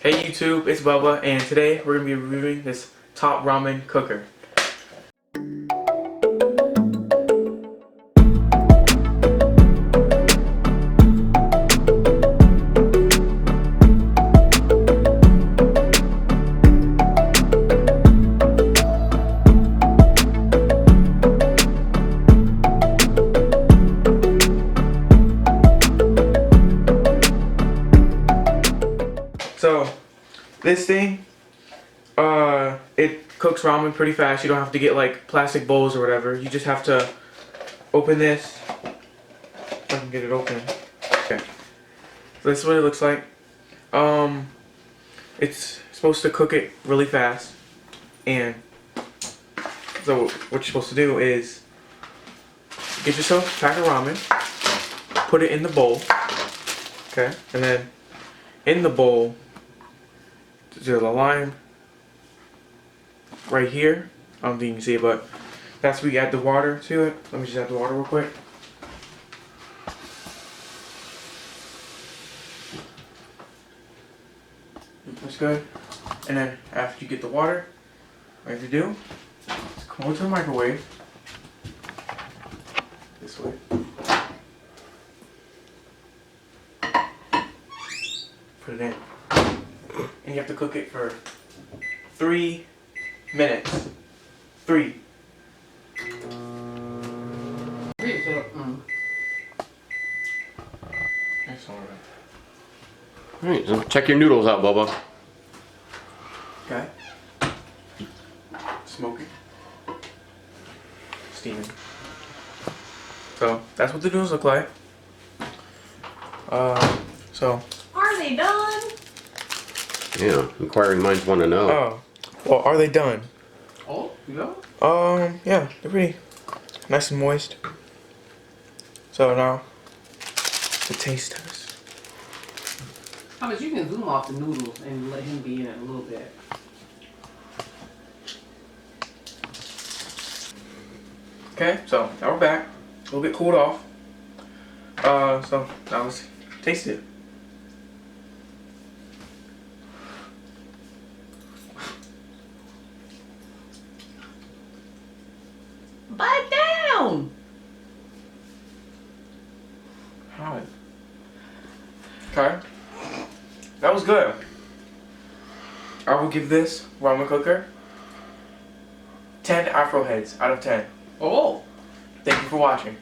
Hey YouTube, it's Bubba, and today we're going to be reviewing this top ramen cooker. So, this thing, it cooks ramen pretty fast. You don't have to get like plastic bowls or whatever. You just have to open this. If I can get it open. Okay. So this is what it looks like. It's supposed to cook it really fast. And so what you're supposed to do is get yourself a pack of ramen, put it in the bowl. Okay? And then in the bowl, there's a line right here. I don't think you can see it, but that's where you add the water to it. Let me just add the water real quick. That's good. And then after you get the water, what you have to do is come over to the microwave. This way. Put it in. And you have to cook it for 3 minutes. 3. Alright, so check your noodles out, Bubba. Okay. Smoking. Steaming. So that's what the noodles look like. So. Are they done? Yeah, inquiring minds want to know. Oh. Well, are they done? Oh, yeah. Yeah, they're pretty nice and moist. So now, the taste test. How much you can zoom off the noodles and let him be in it a little bit. Okay, so now we're back. A little bit cooled off. So now let's taste it. Bite down! Hot. Okay. That was good. I will give this ramen cooker 10 Afro heads out of 10. Oh! Thank you for watching.